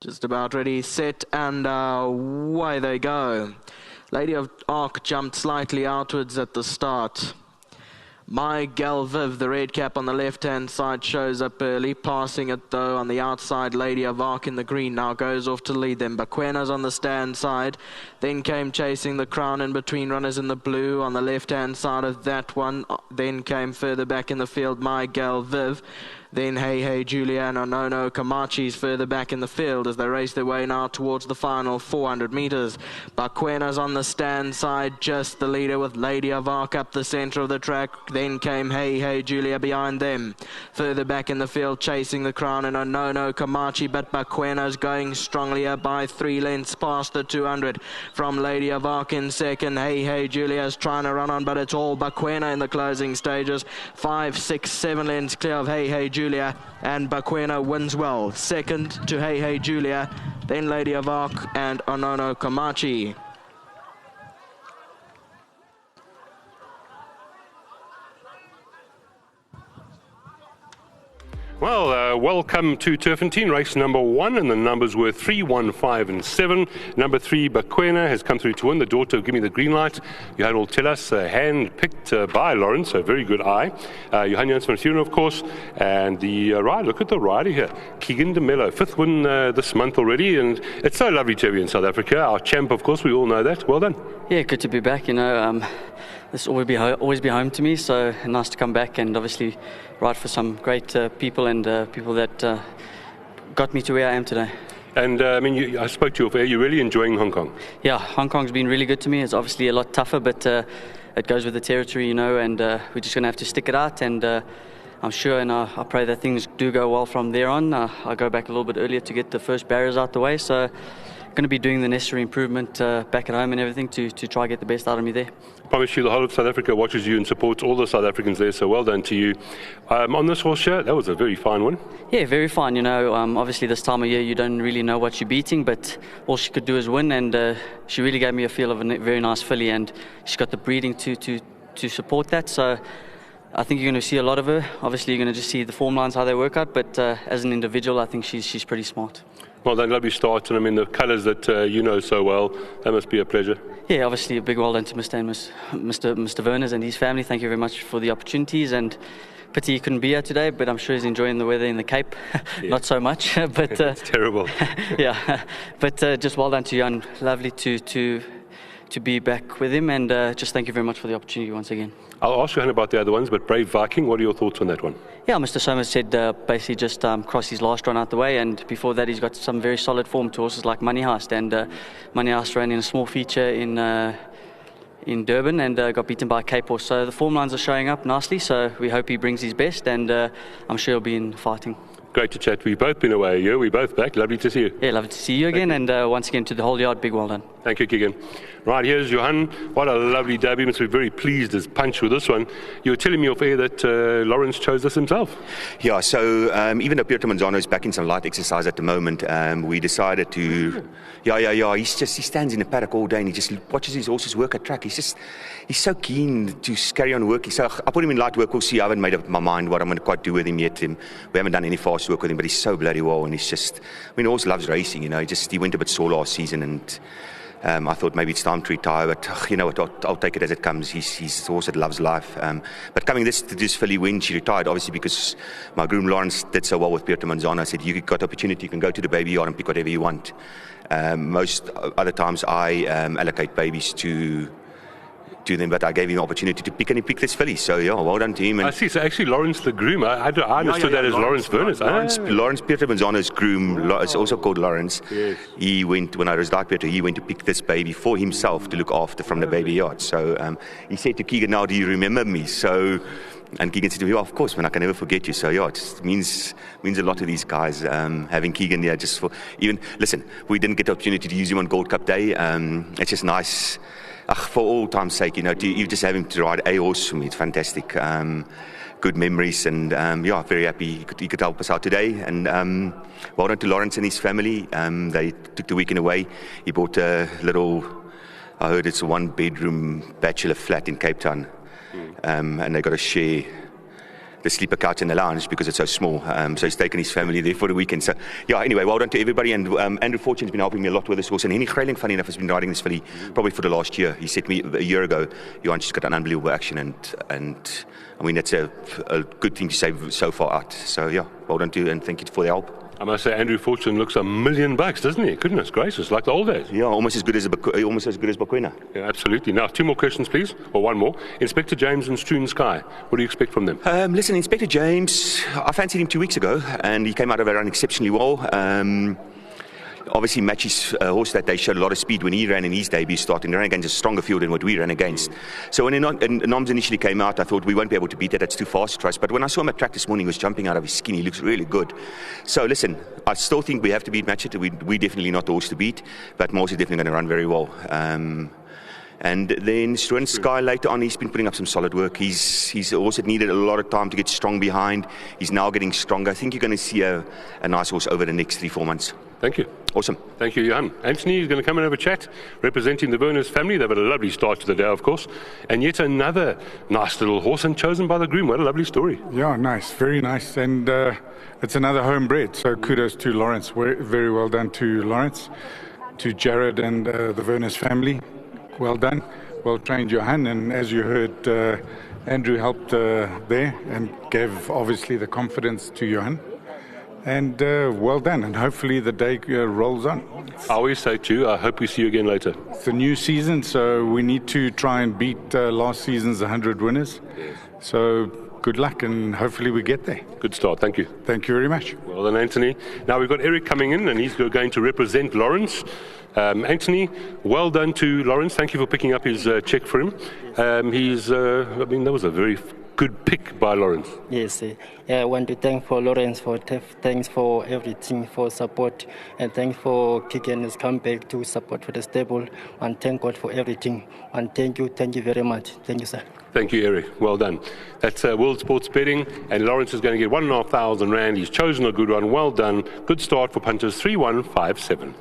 Just about ready, set, and away they go. Lady of Arc jumped slightly outwards at the start. My Gal Viv, the red cap on the left-hand side, shows up early, passing it though on the outside. Lady of Arc in the green now goes off to lead them. Bakwena's on the stand side, then came chasing the crown in between runners in the blue on the left-hand side of that one. Then came further back in the field, My Gal Viv. Then Hey Hey Julia and Onono Kamachi's further back in the field as they race their way now towards the final 400 meters. Bakwena's on the stand side, just the leader with Lady of Arc up the center of the track. Then came Hey Hey Julia behind them. Further back in the field, chasing the crown and Onono Kamachi, but Bakwena's going strongly up by 3 lengths past the 200 from Lady of Arc in second. Hey Hey Julia's trying to run on, but it's all Bakwena in the closing stages. 5, 6, 7 lengths clear of Hey Hey Julia, and Bakwena wins well. Second to Hey Hey Julia, then Lady of Arc and Onono Kamachi. Well, welcome to Turffontein, race number 1, and the numbers were 3, 1, 5 and 7. Number 3, Bakwena, has come through to win. The daughter of Give Me the Green Light. Johan will tell us, hand-picked by Lawrence, a very good eye. Johan Jans van Vuren, of course, and the ride, look at the rider here, Keegan de Mello, 5th win this month already, and it's so lovely to have you in South Africa. Our champ, of course, we all know that. Well done. Yeah, good to be back, this will always be home to me, so nice to come back and obviously ride for some great people and people that got me to where I am today. And I spoke to you off air, you're really enjoying Hong Kong. Yeah, Hong Kong's been really good to me. It's obviously a lot tougher, but it goes with the territory, and we're just going to have to stick it out, and I'm sure and I pray that things do go well from there on. I go back a little bit earlier to get the first barriers out the way, so going to be doing the necessary improvement back at home and everything to try to get the best out of me there. I promise you the whole of South Africa watches you and supports all the South Africans there, so well done to you. On this horse show, that was a very fine one. Yeah, very fine. Obviously this time of year you don't really know what you're beating, but all she could do is win, and she really gave me a feel of a very nice filly, and she's got the breeding to support that, so I think you're going to see a lot of her. Obviously you're going to just see the form lines, how they work out, but as an individual I think she's pretty smart. Well done, lovely start, and the colours that you know so well, that must be a pleasure. Yeah, obviously a big well done to Mr. and Mr. Werners and his family. Thank you very much for the opportunities, and pity he couldn't be here today, but I'm sure he's enjoying the weather in the Cape. Yeah. Not so much, but it's terrible. Yeah, but just well done to Jan. Lovely to be back with him, and just thank you very much for the opportunity once again. I'll ask you about the other ones, but Brave Viking, what are your thoughts on that one? Yeah, Mr. Somers said basically just cross his last run out the way, and before that he's got some very solid form to horses like Money Heist, and Money Heist ran in a small feature in Durban and got beaten by a Cape horse. So the form lines are showing up nicely, so we hope he brings his best, and I'm sure he'll be in fighting. Great to chat. We've both been away a year. We're both back. Lovely to see you. Yeah, lovely to see you again. And once again to the whole yard, big well done. Thank you, Keegan. Right, here's Johan. What a lovely debut. He must be very pleased as punch with this one. You were telling me off air that Lawrence chose this himself. Yeah, so even though Pieter Manzano is back in some light exercise at the moment, we decided to... Yeah. He stands in the paddock all day and he just watches his horses work at track. He's so keen to carry on working. So I put him in light work. We'll see. I haven't made up my mind what I'm going to quite do with him yet. We haven't done any fast work with him, but he's so bloody well, and he's just... the horse loves racing, He went a bit sore last season, and I thought maybe it's time to retire, but you know what, I'll take it as it comes. He's a horse that loves life. But coming to this filly when she retired, obviously because my groom Lawrence did so well with Pieter Manzano, I said, you got the opportunity, you can go to the baby yard and pick whatever you want. Most other times I allocate babies to them, but I gave him the opportunity to pick, and he picked this filly. So yeah, well done to him. And I see. So actually, Lawrence the groom. I understood that as Lawrence Werners. Lawrence Pieter Manzano's groom. It's also called Lawrence. Yes. He went when I was like Pieter. He went to pick this baby for himself to look after from the baby yard. So he said to Keegan, "Now, do you remember me?" So. And Keegan said to me, "Well, of course, man, I can never forget you." So yeah, it just means a lot to these guys having Keegan here. Just for even listen, we didn't get the opportunity to use him on Gold Cup Day. It's just nice. For all time's sake, you just have him to ride a horse for me. It's fantastic. Good memories, and very happy he could help us out today. And well done to Lawrence and his family. They took the weekend away. He bought a little, I heard it's a 1-bedroom bachelor flat in Cape Town, and they got a share the sleeper couch in the lounge because it's so small. So he's taken his family there for the weekend. So yeah, anyway, well done to everybody. And Andrew Fortune's been helping me a lot with this horse. And Henny Greyling, funny enough, has been riding this filly probably for the last year. He said to me a year ago, Johan, she's got an unbelievable action. And I mean, it's a good thing to say so far out. So yeah, well done to you and thank you for the help. I must say, Andrew Fortune looks $1 million, doesn't he? Goodness gracious, like the old days. Yeah, almost as good as Bakwena. Yeah, absolutely. Now, 2 more questions, please, or 1 more. Inspector James and Strewn Sky, what do you expect from them? Listen, Inspector James, I fancied him 2 weeks ago, and he came out of it run exceptionally well. Obviously, Matchy's horse that day showed a lot of speed when he ran in his debut start, and he ran against a stronger field than what we ran against. So when Noms initially came out, I thought we won't be able to beat that. That's too fast for us. But when I saw him at track this morning, he was jumping out of his skin. He looks really good. So listen, I still think we have to beat Matchy. We're definitely not the horse to beat, but Morse is definitely going to run very well. And then Strewn Sky later on, he's been putting up some solid work. He's also needed a lot of time to get strong behind. He's now getting stronger. I think you're going to see a nice horse over the next 3-4 months. Thank you. Awesome. Thank you, Johan. Anthony is going to come and have a chat, representing the Berners family. They've had a lovely start to the day, of course. And yet another nice little horse, and chosen by the groom. What a lovely story. Yeah, nice. Very nice. And it's another homebred. So kudos to Lawrence. Very well done to Lawrence, to Jared and the Berners family. Well done. Well trained, Johan. And as you heard, Andrew helped there and gave, obviously, the confidence to Johan. And well done, and hopefully the day rolls on. I always say too, I hope we see you again later. It's a new season, so we need to try and beat last season's 100 winners. Yes. So good luck, and hopefully we get there. Good start, thank you. Thank you very much. Well done, Anthony. Now we've got Eric coming in, and he's going to represent Lawrence. Anthony, well done to Lawrence. Thank you for picking up his check for him. I mean, that was a very good pick by Lawrence. Yes, I want to thank for Lawrence thanks for everything, for support, and thanks for kicking his comeback to support for the stable, and thank God for everything. And thank you very much. Thank you, sir. Thank you, Eric. Well done. That's World Sports Betting, and Lawrence is going to get 1,500 Rand. He's chosen a good one. Well done. Good start for punters 3157.